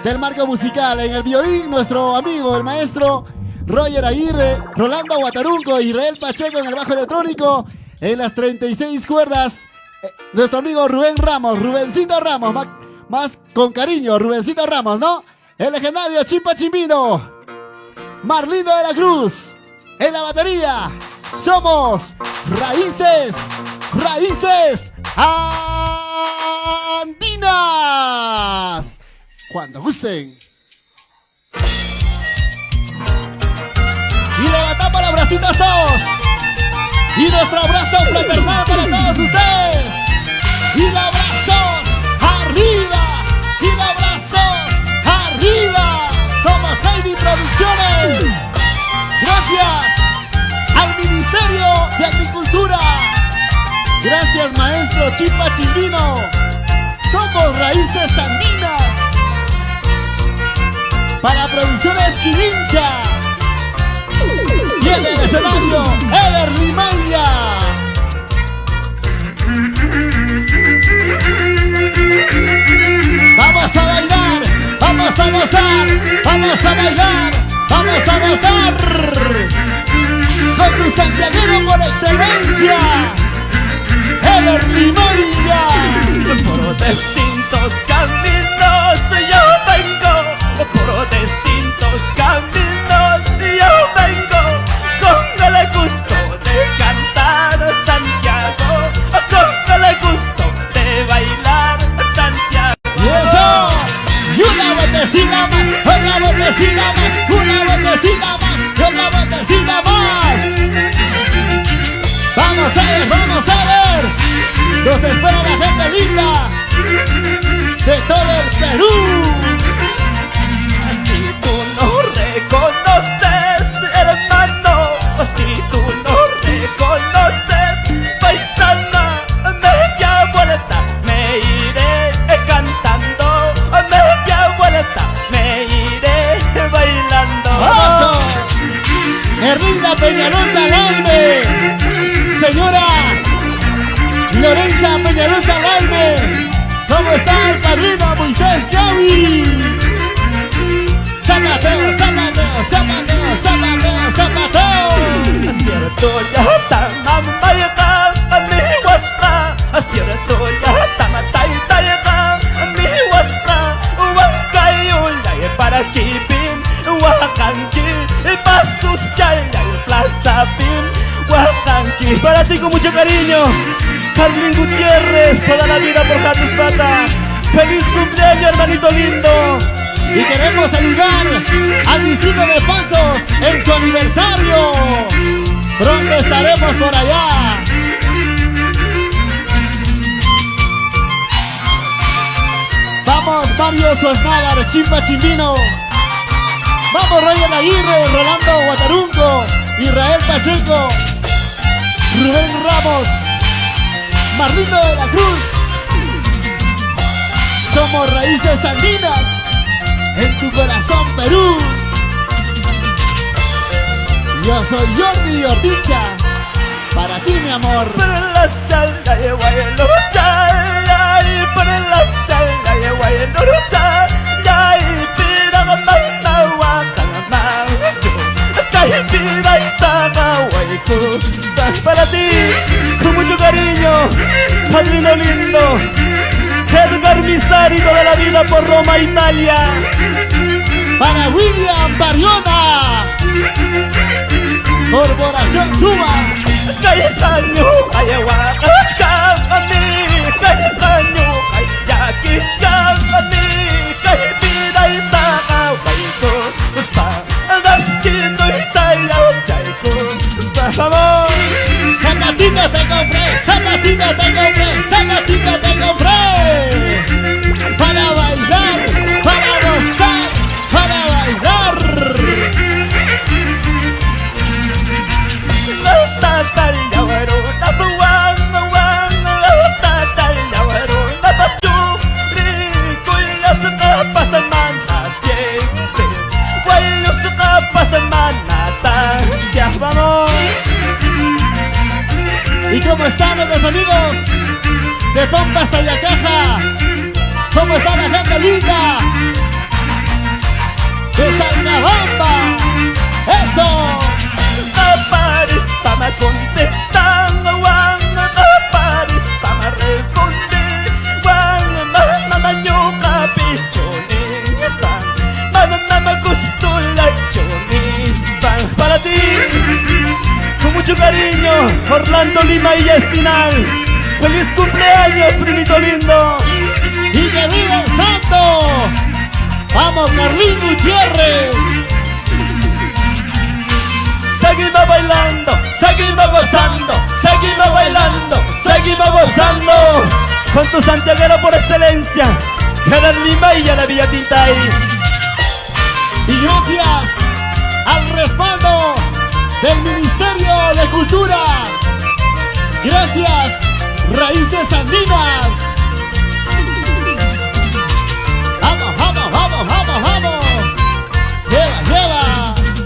del marco musical. En el violín, nuestro amigo, el maestro Roger Aguirre, Rolando Guatarunco, Israel Pacheco en el bajo electrónico. En las 36 cuerdas, nuestro amigo Rubén Ramos, Rubencito Ramos, más con cariño, Rubencito Ramos, ¿no? El legendario Chimpa Chimbino, Marlindo de la Cruz, en la batería. Somos Raíces Andinas. Cuando gusten. Y levantamos los bracitos todos. Y nuestro abrazo fraternal para todos ustedes. Y los brazos arriba. Y los brazos arriba. Somos Heidi Producciones. Gracias al Ministerio de Agricultura. Gracias, maestro Chimpa Chimbino. Somos Raíces Andinas. Para Producciones Quilincha. Y en el escenario, Eder Limaya. Vamos a bailar, vamos a gozar, vamos a bailar, vamos a gozar. Con tu santiaguero por excelencia, Eder Limaya.
Por distintos caminos yo vengo, por distintos caminos yo vengo, con el gusto de cantar Santiago, con el gusto de bailar Santiago.
Y eso, y una vueltecita más, otra vueltecita más, una vueltecita más, otra vueltecita más. Vamos a ver, vamos a ver. Nos espera la gente linda de todo el Perú.
Si tú no reconoces, hermano, si tú no reconoces, paisana, media vuelta me iré cantando, media vuelta me iré bailando.
¡Eso! Erlinda Peñalosa Laime, señora Lorenza Peñalosa Laime, ¿cómo está el padrino Moisés Yavi? Zapateo, zapateo, zapateo, zapateo, zapateo.
Acierto ya tama mayaka mi wasa. Acierto ya tama tayaka mi wasa. Wakayulay para kipin wakanki pasus chaya plaza pin wakanki. Para ti con mucho cariño, Carlin Gutiérrez, toda la vida por Jatus Plata. Feliz cumpleaños, hermanito lindo.
Y queremos saludar al Distrito de Pasos en su aniversario. Pronto estaremos por allá. Vamos Mario Suaznavar, Chimpa Chimbino. Vamos Roger Aguirre, Rolando Guatarunco, Israel Pacheco, Rubén Ramos, Marlito de la Cruz. Somos Raíces Andinas. En tu corazón, Perú. Yo soy Jordi Ordicha. Para ti, mi amor.
Para la chalda y guayelo y para la chalda y guayelo y pida mamá guacamama. Caí pida y tama guayco. Para ti, con mucho cariño, padrino lindo. Edgar Misari, toda la vida por Roma, Italia.
Para William Bariona, Corporación Suba.
Cayetaño, ayahuascami, cayetaño, ayaquichcami, cayepida y taga, guayco, uspa, dastino y talla, chaico, uspa, vamos.
Zapatito te compré, zapatito te compré, zapatito te compré. Para bailar, para gozar, para bailar.
No tata llawero, na puan, no tata llawero, na pachu, rico y asuka pasamana siempre, guay asuka pasamana tan, ya vamos.
¿Y cómo están nuestros amigos de Pompas Tayacaja? ¿Cómo está la gente linda de Salcabamba? ¡Eso!
Aparista me contestando, aparista me responde, mamá yo capichoni, mamá me gustó la choni. Para ti, con mucho cariño, Orlando Lima y Espinal. ¡Feliz cumpleaños, primito lindo!
¡Y que viva el santo! ¡Vamos, Carlín Gutiérrez!
Seguimos bailando, seguimos gozando, seguimos bailando, seguimos gozando. Con tu santiaguero por excelencia, Gerard Lima y la Villa Tintay.
Y gracias al respaldo del Ministerio de Cultura. Gracias, Raíces Andinas. Vamos, vamos, vamos, vamos, vamos. Lleva, lleva.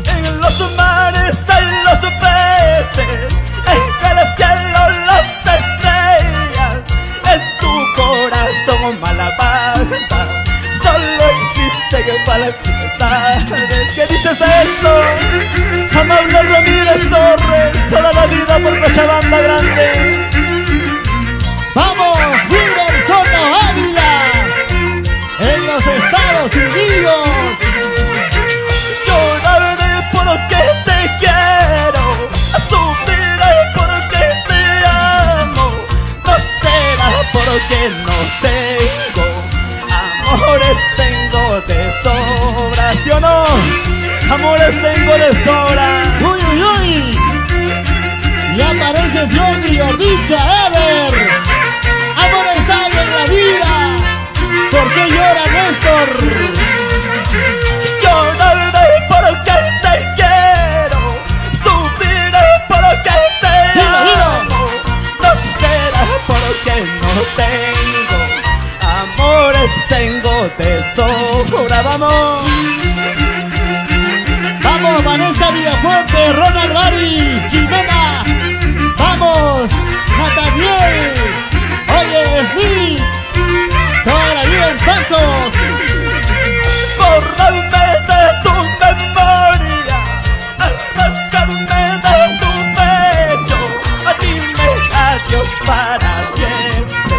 En los mares hay los peces, en el cielo las estrellas, en tu corazón malabanda, solo existe para las ciudades. ¿Qué dices esto? Amable Ramírez Torres, toda la vida por Cochabamba Grande.
Vamos, Wilber Soto Ávila, en los Estados Unidos.
Lloraré porque te quiero, sufriré porque te amo. No será porque no tengo, amores tengo de sobra, ¿sí o no? Amores tengo de sobra.
Uy, uy, uy. Y aparece Jordi Ordicha, Eder. Amores hay en la vida. ¿Por qué llora Néstor?
Lloraré porque te quiero, sufriré porque te amo. No será porque no tengo, amores tengo de sobra. Vamos.
Vamos, Vanessa Villafuerte. de Ronald Bari, Jimena. Vamos, Nathaniel. Oye, Smith. Toda la vida en pasos.
Borrarme de tu memoria, arrancarme de tu pecho, dime adiós para siempre,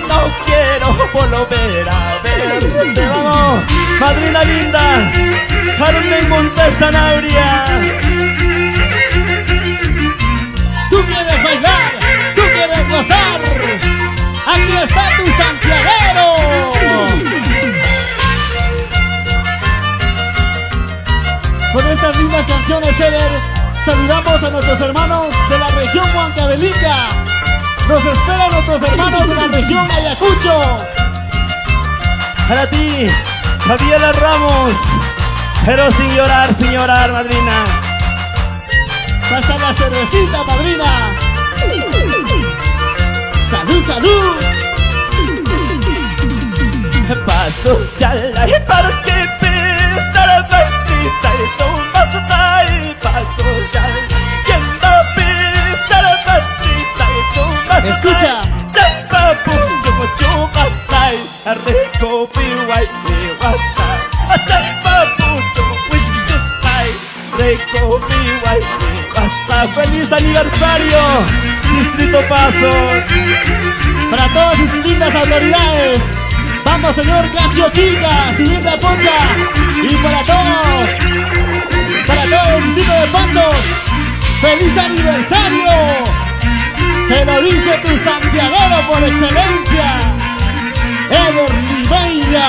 no quiero volver a verte. Vamos, madrina linda, Carmen Montes Sanabria.
Tú quieres bailar, tú quieres gozar. Aquí está tu santiaguero. Con estas lindas canciones, Eder, saludamos a nuestros hermanos de la región Huancavelica. Nos esperan nuestros hermanos de la región Ayacucho.
Para ti, Javiera Ramos, pero sin llorar, madrina.
Pasa la cervecita, madrina. Salud, salud.
Pasos ya la para que pisa la pasita y tomas y pasos ya quien no pisa la pasita y tomas.
Escucha.
Ya papu chucho pasai arreco piwai de wasta. Ya papu chucho pasai arreco piwai de wasta. Feliz aniversario, Distrito Pasos.
Para todas sus lindas autoridades. Vamos, señor Casio Quinca, su linda esposa. Y para todo el distrito de Pasos, ¡feliz aniversario! Te lo dice tu santiaguero por excelencia, Eder Limeira.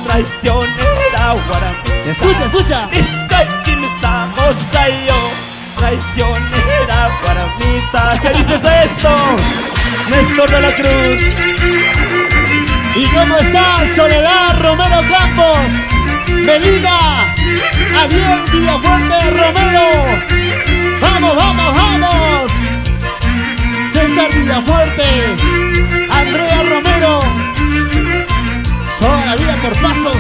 Traicionera guarambita.
Escucha, escucha.
Traicionera guarambita. ¿Qué dices de esto? Néstor de la Cruz.
¿Y cómo está Soledad Romero Campos? Melina, Ariel Villafuerte Romero. ¡Vamos, vamos, vamos! César Villafuerte, Andrea Romero. Toda la vida por Pasos.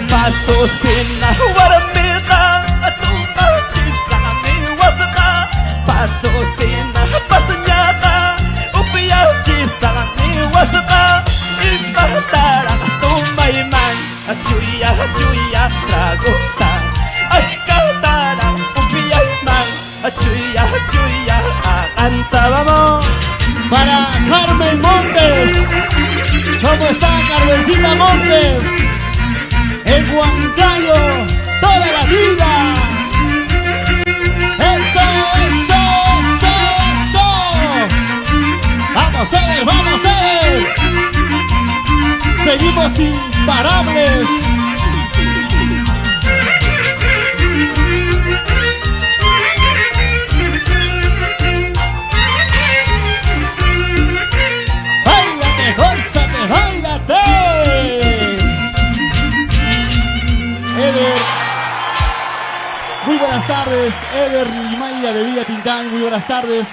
Pasos en la guarambita, tu machiza mi guasata. Pasos en la paseñata, upia chiza mi guasata. Y patara tu maiman, chuya tragota. Ay catara, upia man, chuya canta, vamos.
Para Carmen Montes. ¿Cómo está Carmencita Montes? En Huancayo, toda la vida. Eso, eso, eso, eso. Vamos, Eder, vamos, Eder. Seguimos imparables. Muy buenas tardes, Eder Limeira de Villa Tintán. Muy buenas tardes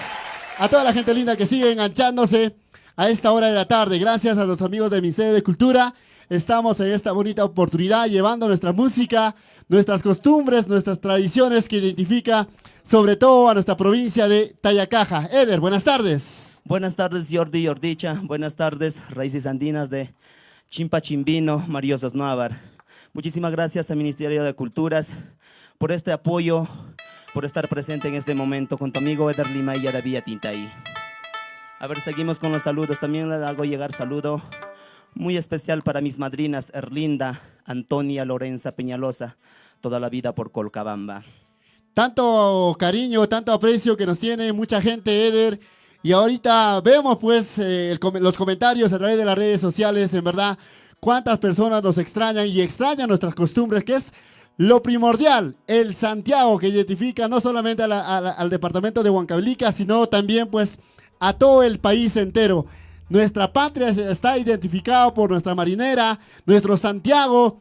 a toda la gente linda que sigue enganchándose a esta hora de la tarde. Gracias a los amigos de Ministerio de Cultura. Estamos en esta bonita oportunidad llevando nuestra música, nuestras costumbres, nuestras tradiciones que identifica sobre todo a nuestra provincia de Tayacaja. Eder, buenas tardes.
Buenas tardes, Jordi Jordicha. Buenas tardes, Raíces Andinas de Chimpachimbino, Mario Sosnávar. Muchísimas gracias al Ministerio de Culturas por este apoyo, por estar presente en este momento con tu amigo Eder Limeira de Villa Tintay. A ver, seguimos con los saludos. También le hago llegar saludo muy especial para mis madrinas Erlinda, Antonia Lorenza Peñalosa, toda la vida por Colcabamba.
Tanto cariño, tanto aprecio que nos tiene mucha gente, Eder. Y ahorita vemos pues los comentarios a través de las redes sociales, en verdad, cuántas personas nos extrañan y extrañan nuestras costumbres, que es lo primordial, el Santiago que identifica no solamente al departamento de Huancavelica, sino también pues a todo el país entero. Nuestra patria está identificada por nuestra marinera, nuestro Santiago,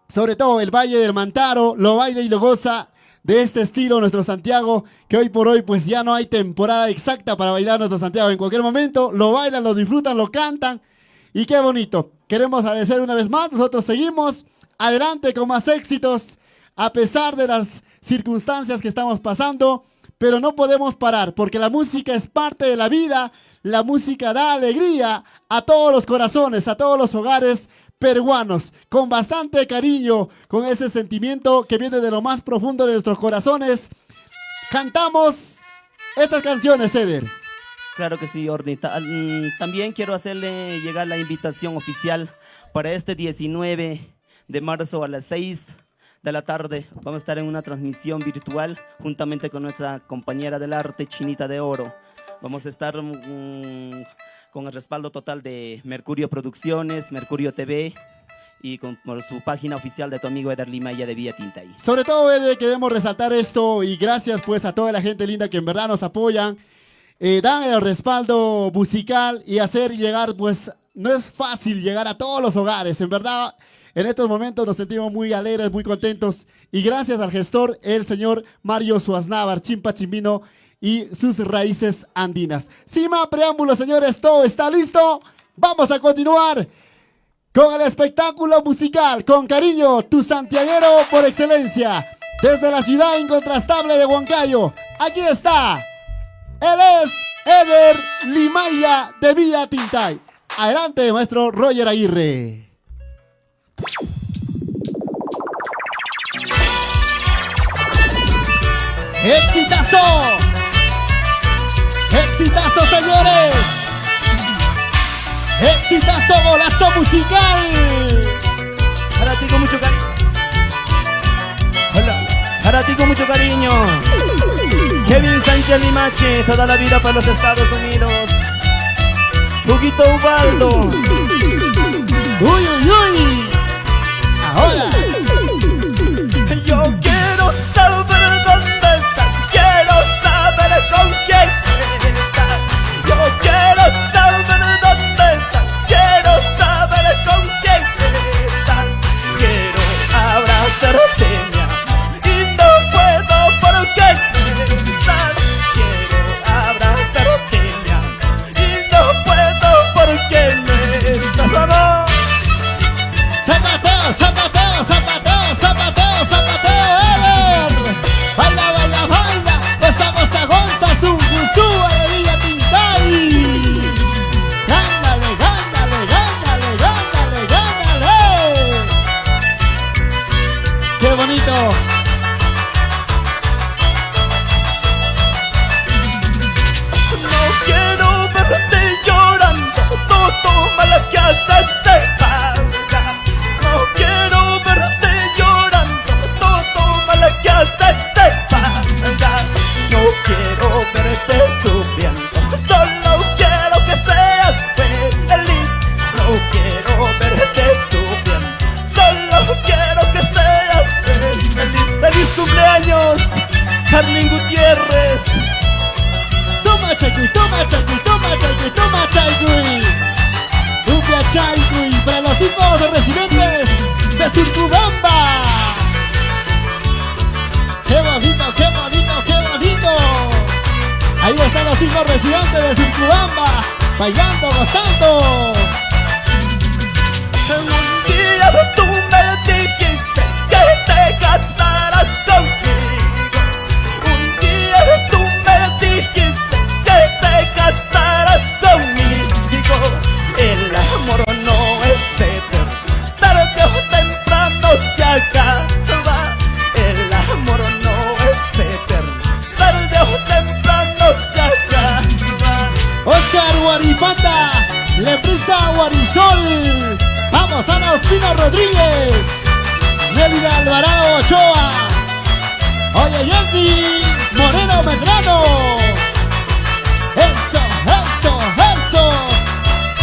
sobre todo el Valle del Mantaro, lo baila y lo goza de este estilo, nuestro Santiago, que hoy por hoy pues ya no hay temporada exacta para bailar nuestro Santiago. En cualquier momento lo bailan, lo disfrutan, lo cantan y qué bonito. Queremos agradecer una vez más, nosotros seguimos adelante con más éxitos a pesar de las circunstancias que estamos pasando, pero no podemos parar porque la música es parte de la vida, la música da alegría a todos los corazones, a todos los hogares peruanos, con bastante cariño, con ese sentimiento que viene de lo más profundo de nuestros corazones. Cantamos estas canciones, Eder.
Claro que sí, Jordi. También quiero hacerle llegar la invitación oficial para este 19 de marzo a las 6 de la tarde. Vamos a estar en una transmisión virtual juntamente con nuestra compañera del arte, Chinita de Oro. Vamos a estar con el respaldo total de Mercurio Producciones, Mercurio TV y por su página oficial de tu amigo Eder Limaya de Villa Tintay.
Sobre todo, Eder, queremos resaltar esto y gracias pues a toda la gente linda que en verdad nos apoyan, dan el respaldo musical y hacer llegar, pues no es fácil llegar a todos los hogares, en verdad. En estos momentos nos sentimos muy alegres, muy contentos y gracias al gestor, el señor Mario Suaznávar, Chimpa Chimbino y sus raíces andinas. Sin más preámbulos, señores, todo está listo. Vamos a continuar con el espectáculo musical. Con cariño, tu santiaguero por excelencia. Desde la ciudad incontrastable de Huancayo. Aquí está. Él es Eder Limaya de Villa Tintay. Adelante, maestro Roger Aguirre. ¡Exitazo! ¡Exitazo, señores! ¡Exitazo, golazo musical!
Para ti con mucho cariño. Hola. Para ti con mucho cariño. Kevin Sánchez Limache, toda la vida para los Estados Unidos. Huguito Ubaldo.
¡Uy, uy, uy! Ahora.
Yo quiero saber dónde estás, quiero saber con quién estás. Yo quiero saber dónde estás, quiero saber con quién estás. Quiero abrazarte, mi amor, y no puedo porque estás. Quiero abrazarte, mi amor, y no puedo porque no estás, amor.
¡Zapateo, zapateo, zapateo, zapateo, zapateo, Eder! ¡Baila, baila, baila! ¡Besamos a Gonza, Zunguzúa de Villa Tintay! ¡Gándale, gándale, gándale, gándale, gándale! ¡Qué bonito!
No quiero verte llorando, no toma la que hasta se paga. No quiero verte llorando, no toma la que hasta se paga. No quiero verte sufriendo, solo quiero que seas feliz. No quiero verte sufriendo, solo quiero que seas feliz. ¡Feliz cumpleaños, Carlin Gutiérrez!
¡Toma, chaycuy, toma, chaycuy, toma, chaycuy, toma, chaycuy! ¡Upia chaycuy para los hijos residentes de Surcubamba! ¡Qué bonito, qué bonito, qué bonito! Ahí están los hijos residentes de Surcubamba, bailando, gozando.
Un día tú me dijiste que te casarás conmigo. Un día tú me dijiste que te casarás conmigo. El amor no es eterno, tarde o temprano se acaba. El amor no es eterno, tarde o temprano se acaba.
Oscar Guaripata, Leprisa Guarisol. Vamos, Ana Ospina Rodríguez, Nélida Alvarado Ochoa. Oye, Yendi Moreno Medrano. Eso, eso, eso.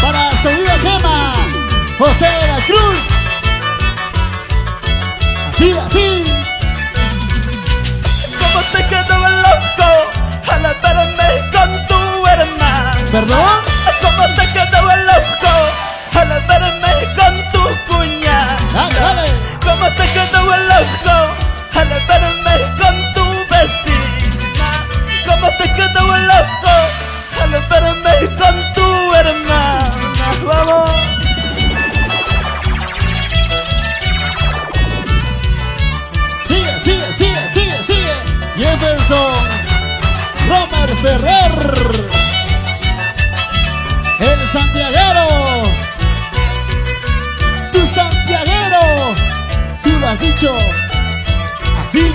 Para Sonido Gema, José de la Cruz. Así, así.
¿Cómo te quedó el loco al verme con tu hermana?
¿Perdón?
¿Cómo te quedó el loco al verme con tu cuñada?
Dale, dale.
¿Cómo te quedó el loco al verme con
Ferrer, el santiaguero, tu santiaguero, tú lo has dicho así.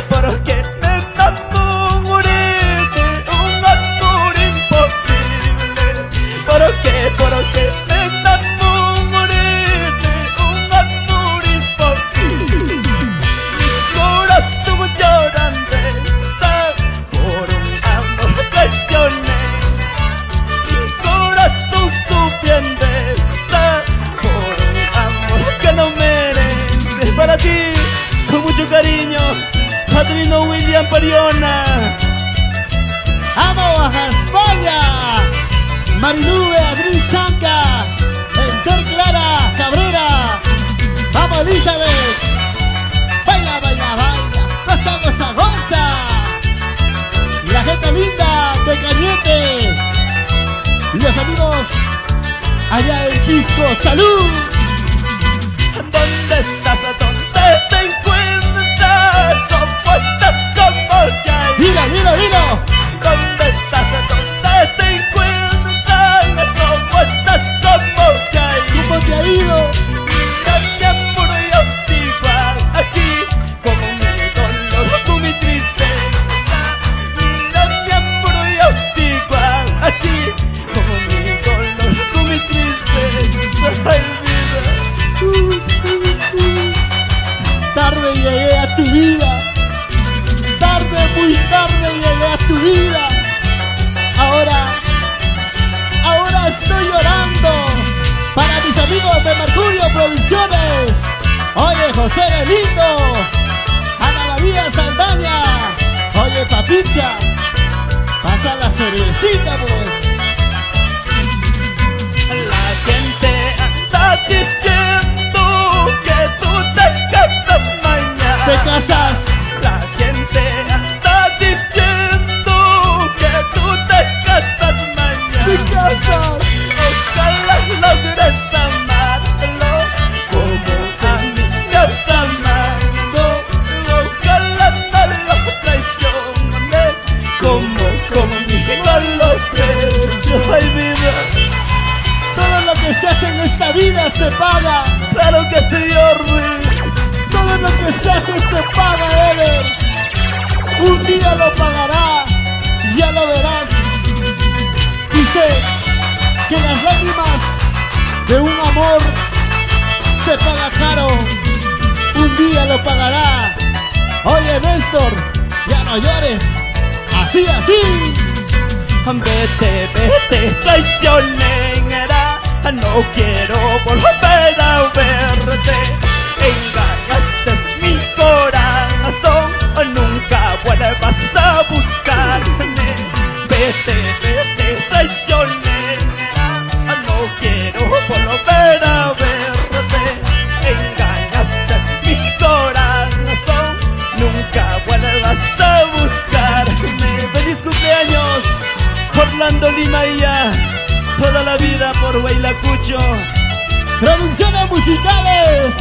¿Por qué me enamoré de un amor imposible? ¿Por qué me enamoré de un amor imposible? Mi corazón llorando está por un amor traicioné. Mi corazón sufriendo está por un amor que no merece. Para ti, con mucho cariño, Padrino William Pariona.
¡Amo Baja España! Marilú Beatriz Chanca, Esther Clara Cabrera, ¡vamos Elizabeth! ¡Baila, baila, baila! ¡Goza, goza, goza! La gente linda de Cañete, los amigos allá en Pisco, ¡salud!
¿Dónde estás? ¿Dónde te encuentras? ¿Cómo estás? ¿Cómo te ha ido?
¡Dilo, dilo, dilo!
¿Dónde estás? ¿Dónde te encuentras? ¿Cómo estás? ¿Cómo te ha ido?
¿Cómo te ha ido?
Mira mi amor, yo estoy igual aquí, como mi dolor, con mi tristeza. Mira mi amor, yo estoy igual aquí, como mi dolor, con mi tristeza. Ay,
Tarde llegué a tu vida, tarde, muy tarde llegué a tu vida. Ahora estoy llorando para mis amigos de Mercurio Producciones. Oye, José Belindo, Ana María Saldaña, oye, Papicha, pasa la cervecita, pues.
la gente anda diciendo que tú te casas mañana.
Te casas,
La gente anda diciendo que tú te casas mañana.
te casas.
Ojalá logres amarlo como a mí me has amado. Ojalá no lo traiciones como conmigo los he hecho. Ay, vida,
Todo lo que se hace en esta vida se paga.
claro que sí, Jordi.
Todo lo que se hace se paga, Eder. Un día lo pagará, ya lo verás. Dice que las lágrimas de un amor se paga caro. Un día lo pagará. Oye, Néstor, ya no llores. Así, así.
Vete, vete, traicionera, no quiero volver a verte. Engañaste mi corazón, nunca vuelvas a buscarme. Vete, vete, traicionera, no quiero volver a verte. Engañaste mi corazón, nunca vuelvas a buscarme. ¡Feliz cumpleaños, Orlando Lima y ya! Toda la vida por Huaylacucho.
Producciones musicales,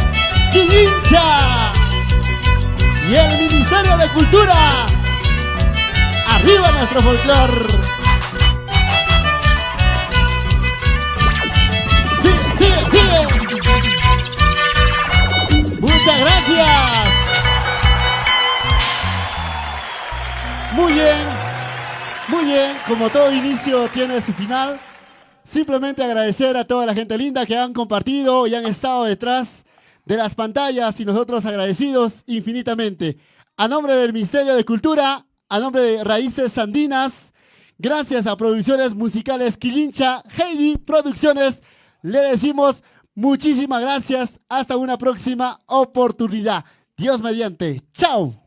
Quilincha y el Ministerio de Cultura. Arriba nuestro folclor. Sigue, sigue, sigue. Muchas gracias. Muy bien, muy bien. Como todo inicio tiene su final. Simplemente agradecer a toda la gente linda que han compartido y han estado detrás de las pantallas y nosotros agradecidos infinitamente. A nombre del Ministerio de Cultura, a nombre de Raíces Andinas, gracias a Producciones Musicales Quilincha, Heidi Producciones, le decimos muchísimas gracias. Hasta una próxima oportunidad. Dios mediante. Chao.